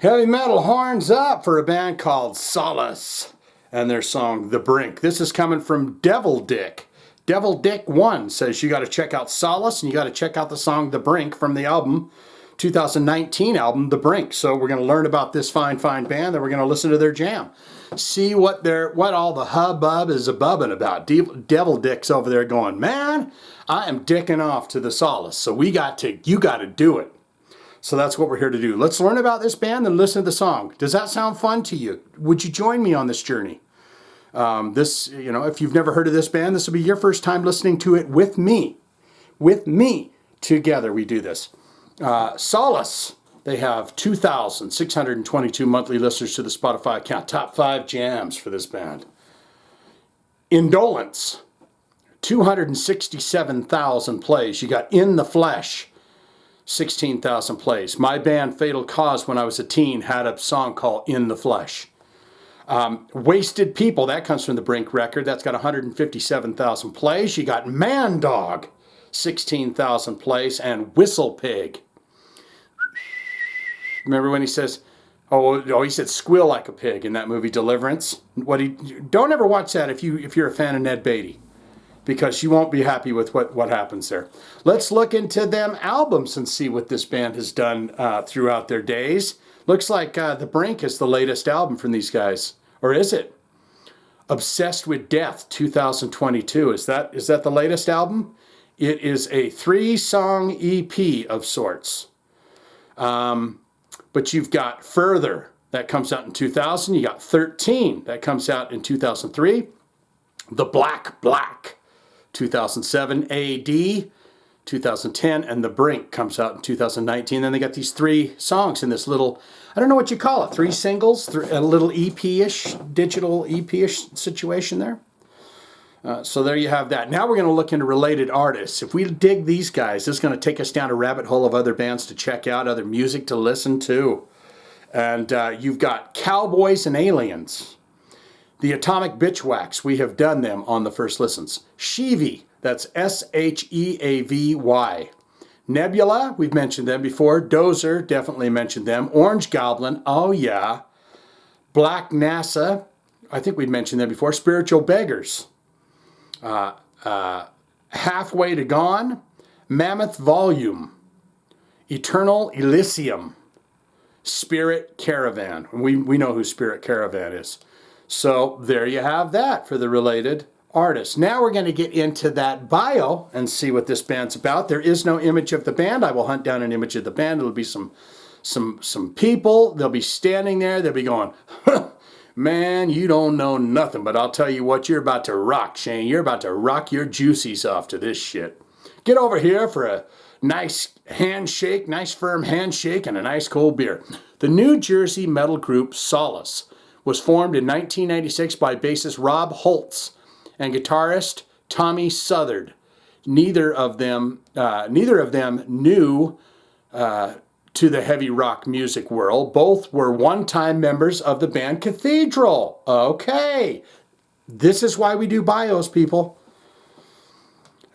Heavy metal horns up for a band called Solace and their song The Brink. This is coming from Devil Dick. Devil Dick 1 says you got to check out Solace and you got to check out the song The Brink from the album 2019 album The Brink. So we're going to learn about this fine band, then we're going to listen to their jam. See what all the hubbub is a-bubbing about. Devil Dick's over there going, man, I am dicking off to the Solace. So you got to do it. So that's what we're here to do. Let's learn about this band and listen to the song. Does that sound fun to you? Would you join me on this journey? If you've never heard of this band, this will be your first time listening to it with me. With me. Together we do this. Solace, they have 2,622 monthly listeners to the Spotify account. Top 5 jams for this band. Indolence, 267,000 plays. You got In the Flesh, 16,000 plays. My band Fatal Cause, when I was a teen, had a song called In the Flesh. Wasted People, that comes from the Brink record. That's got 157,000 plays. You got Man Dog, 16,000 plays. And Whistle Pig. Remember when he says, he said squeal like a pig in that movie Deliverance? Don't ever watch that if you're a fan of Ned Beatty, because you won't be happy with what happens there. Let's look into them albums and see what this band has done throughout their days. Looks like The Brink is the latest album from these guys. Or is it? Obsessed with Death, 2022. Is that the latest album? It is a 3-song EP of sorts. But you've got Further, that comes out in 2000. You got 13, that comes out in 2003. The Black, 2007, AD, 2010, and The Brink comes out in 2019. Then they got these 3 songs in this little, I don't know what you call it, 3 singles, a little EP-ish, digital EP-ish situation there. So there you have that. Now we're going to look into related artists. If we dig these guys, this is going to take us down a rabbit hole of other bands to check out, other music to listen to. And you've got Cowboys and Aliens. The Atomic Bitchwax, we have done them on the first listens. Sheavy, that's Sheavy. Nebula, we've mentioned them before. Dozer, definitely mentioned them. Orange Goblin, oh yeah. Black NASA, I think we've mentioned them before. Spiritual Beggars. Halfway to Gone. Mammoth Volume. Eternal Elysium. Spirit Caravan. We know who Spirit Caravan is. So there you have that for the related artists. Now we're going to get into that bio and see what this band's about. There is no image of the band. I will hunt down an image of the band. It'll be some people. They'll be standing there. They'll be going, man, you don't know nothing, but I'll tell you what, you're about to rock, Shane. You're about to rock your juicies off to this shit. Get over here for a nice handshake, nice firm handshake, and a nice cold beer. The New Jersey metal group Solace was formed in 1996 by bassist Rob Holtz and guitarist Tommy Southard. Neither of them new to the heavy rock music world. Both were one-time members of the band Cathedral. Okay, this is why we do bios, people.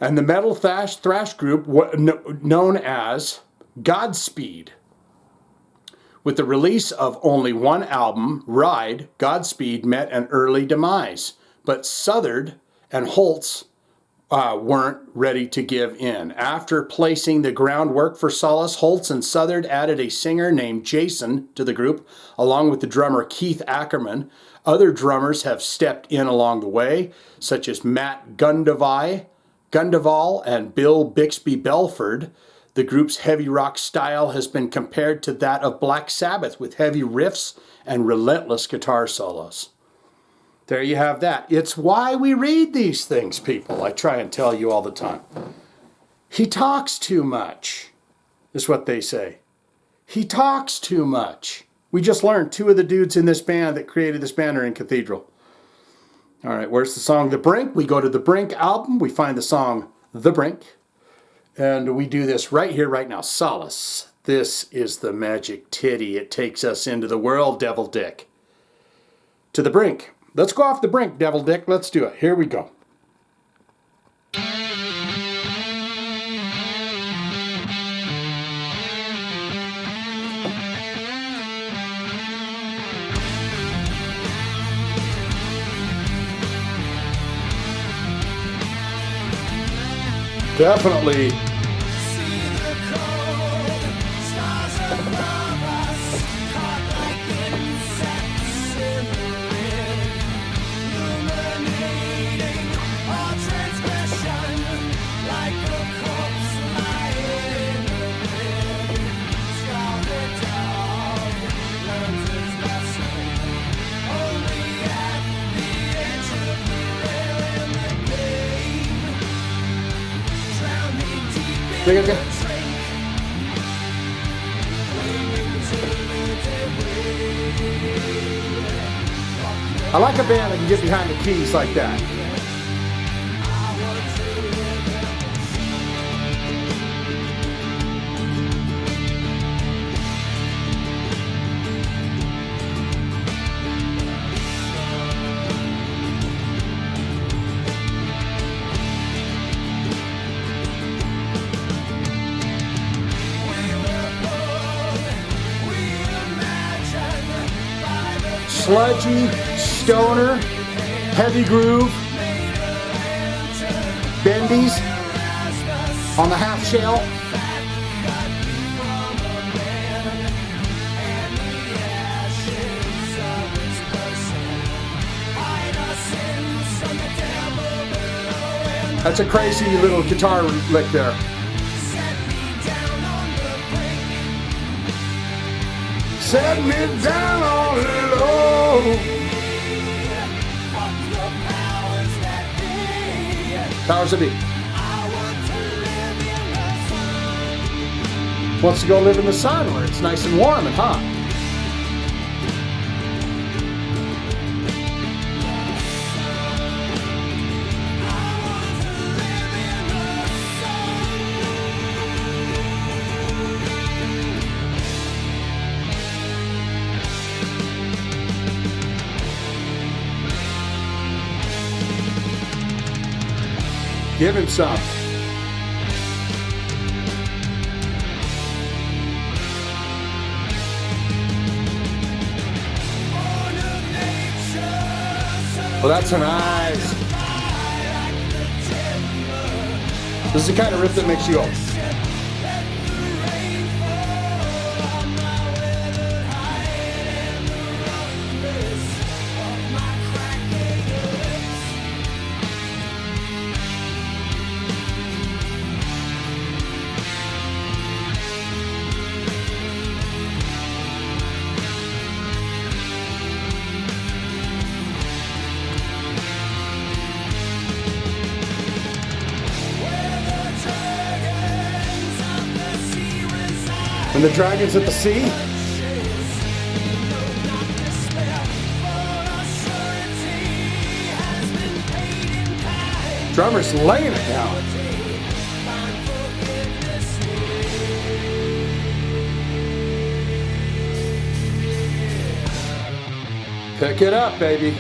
And the metal thrash group known as Godspeed. With the release of only one album, Ride, Godspeed met an early demise. But Southard and Holtz weren't ready to give in. After placing the groundwork for Solace, Holtz and Southard added a singer named Jason to the group, along with the drummer Keith Ackerman. Other drummers have stepped in along the way, such as Matt Gundeval and Bill Bixby Belford. The group's heavy rock style has been compared to that of Black Sabbath, with heavy riffs and relentless guitar solos. There you have that. It's why we read these things, people. I try and tell you all the time. He talks too much, is what they say. He talks too much. We just learned 2 of the dudes in this band that created this band are in Cathedral. All right, where's the song The Brink? We go to the Brink album. We find the song The Brink. And we do this right here, right now. Solace. This is the magic titty. It takes us into the world, Devil Dick. To the Brink. Let's go off the Brink, Devil Dick. Let's do it. Here we go. Definitely. Okay. I like a band that can get behind the keys like that. Sludgy, stoner, heavy groove, bendies on the half shell. That's a crazy little guitar lick there. Set me down on the low. Powers that be. Wants to go live in the sun where it's nice and warm and hot. Give him some. Well, that's nice. This is the kind of riff that makes you go. And the dragons at the sea. Drummer's laying it down. Pick it up, baby.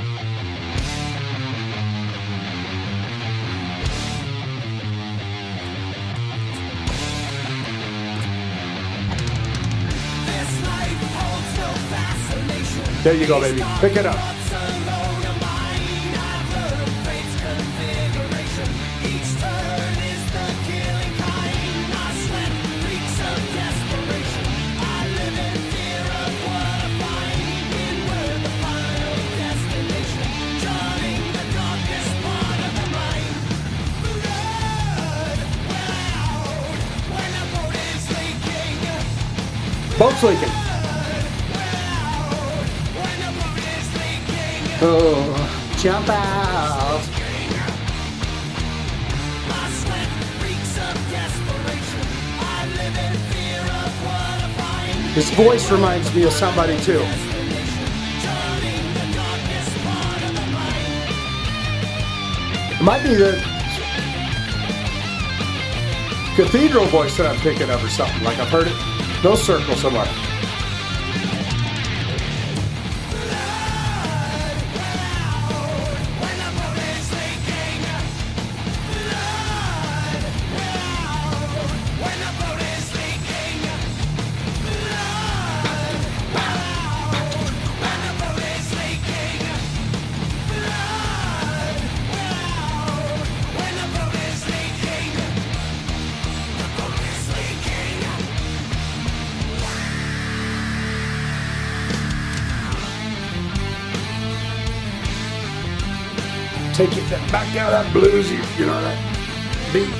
There you go, baby. Pick it up. Boat's leaking. Oh, jump out. His voice reminds me of somebody too. It might be the cathedral voice that I'm thinking of or something. Like I've heard it in those circles somewhere. take it back down that bluesy, you know, that beat.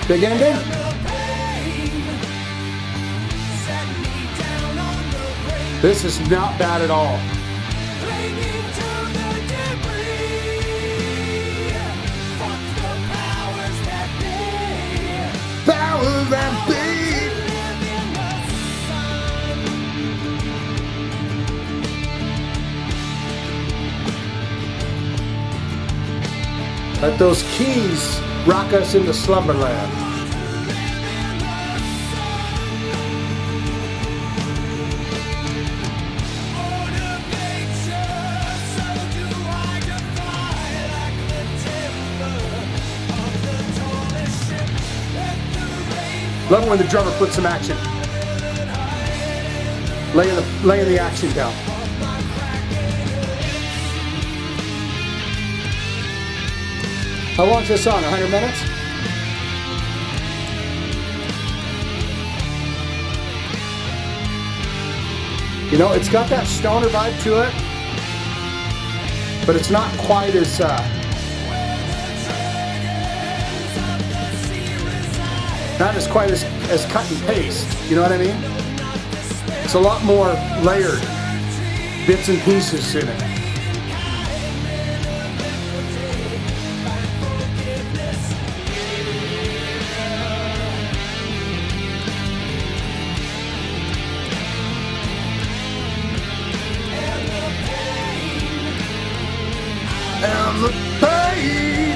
Big ending. This is not bad at all. Powers that be. Let those keys rock us into slumberland. Love it when the drummer puts some action. Laying the action down. How long is this on? 100 minutes? You know, it's got that stoner vibe to it, but it's not quite as cut and paste. You know what I mean? It's a lot more layered, bits and pieces in it. And the pain.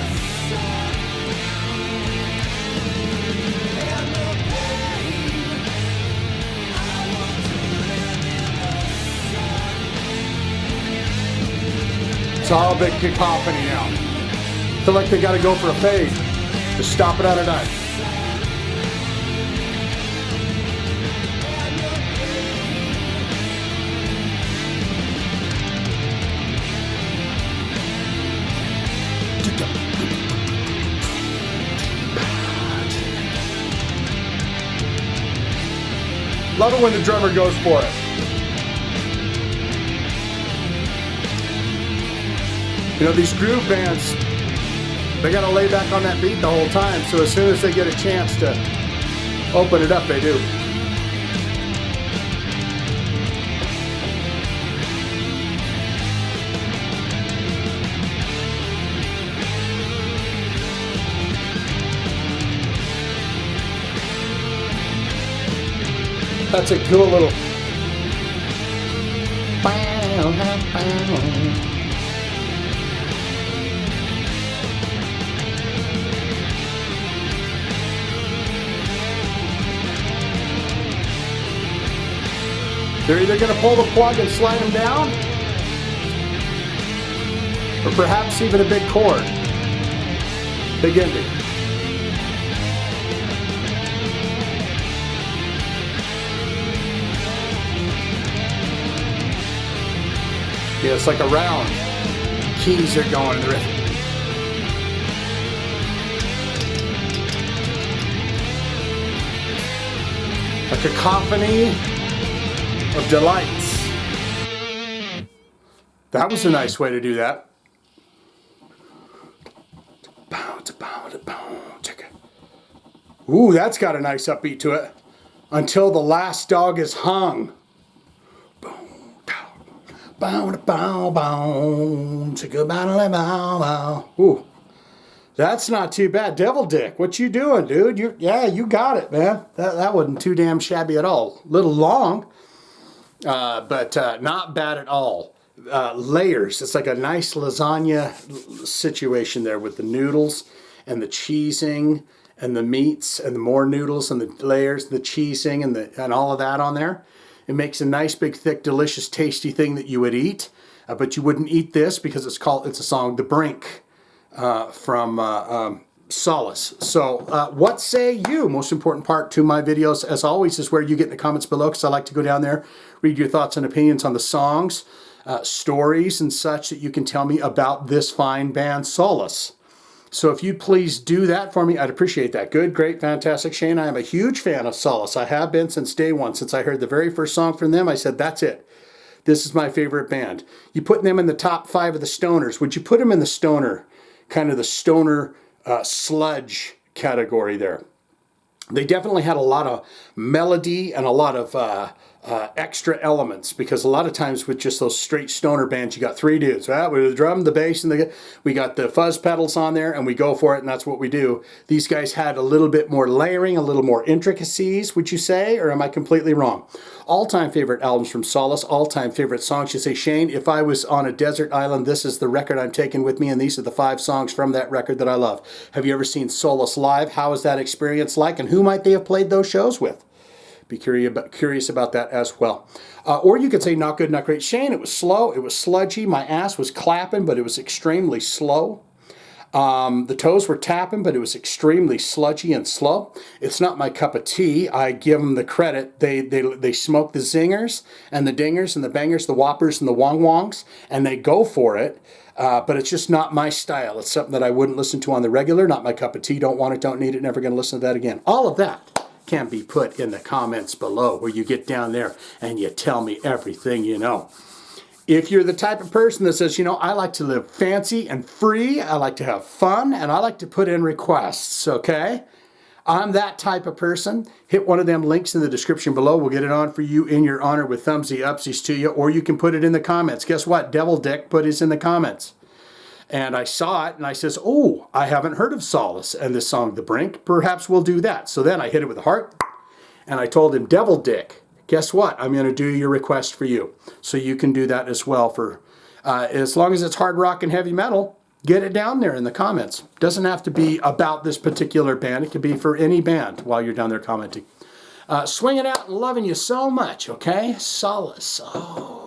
It's all a big cacophony now. I feel like they got to go for a fade to stop it on a dime. Love it when the drummer goes for it. You know, these groove bands, they got to lay back on that beat the whole time, so as soon as they get a chance to open it up, they do. That's a cool little. They're either going to pull the plug and slide them down, or perhaps even a big chord. Big ending. Yeah, it's like a round. Keys are going in the riff. A cacophony of delights. That was a nice way to do that. Ooh, that's got a nice upbeat to it. Until the last dog is hung. Ooh, that's not too bad. Devil Dick, what you doing, dude? You got it, man. That wasn't too damn shabby at all. Little long, but not bad at all. Layers. It's like a nice lasagna situation there with the noodles and the cheesing and the meats and the more noodles and the layers, the cheesing and all of that on there. It makes a nice, big, thick, delicious, tasty thing that you would eat, but you wouldn't eat this because it's a song, The Brink, from Solace. So what say you? Most important part to my videos, as always, is where you get in the comments below, because I like to go down there, read your thoughts and opinions on the songs. stories and such that you can tell me about this fine band, Solace. So if you'd please do that for me, I'd appreciate that. Good, great, fantastic, Shane. I am a huge fan of Solace. I have been since day one. Since I heard the very first song from them, I said, that's it. This is my favorite band. You put them in the top 5 of the stoners. Would you put them in the stoner, kind of the stoner sludge category there? They definitely had a lot of melody and a lot of extra elements, because a lot of times with just those straight stoner bands, you got 3 dudes, right? With the drum, the bass, and we got the fuzz pedals on there, and we go for it, and that's what we do. These guys had a little bit more layering, a little more intricacies, would you say, or am I completely wrong? All-time favorite albums from Solace, all-time favorite songs. You say, Shane, if I was on a desert island, this is the record I'm taking with me, and these are the 5 songs from that record that I love. Have you ever seen Solace live? How is that experience like, and who might they have played those shows with? Be curious about that as well. Or you could say, not good, not great. Shane, it was slow, it was sludgy, my ass was clapping, but it was extremely slow. The toes were tapping, but it was extremely sludgy and slow. It's not my cup of tea. I give them the credit. They smoke the zingers and the dingers and the bangers, the whoppers and the wong-wongs, and they go for it. But it's just not my style. It's something that I wouldn't listen to on the regular. Not my cup of tea. Don't want it, don't need it, never going to listen to that again. All of that can be put in the comments below, where you get down there and you tell me everything you know. If you're the type of person that says, you know, I like to live fancy and free, I like to have fun, and I like to put in requests, okay? I'm that type of person. Hit one of them links in the description below. We'll get it on for you in your honor with thumbsy upsies to you, or you can put it in the comments. Guess what? Devil Dick put his in the comments. And I saw it, and I says, oh, I haven't heard of Solace and this song, The Brink. Perhaps we'll do that. So then I hit it with a heart, and I told him, Devil Dick, guess what? I'm going to do your request for you. So you can do that as well. For as long as it's hard rock and heavy metal, get it down there in the comments. Doesn't have to be about this particular band. It could be for any band while you're down there commenting. Swinging out and loving you so much, okay? Solace. Oh.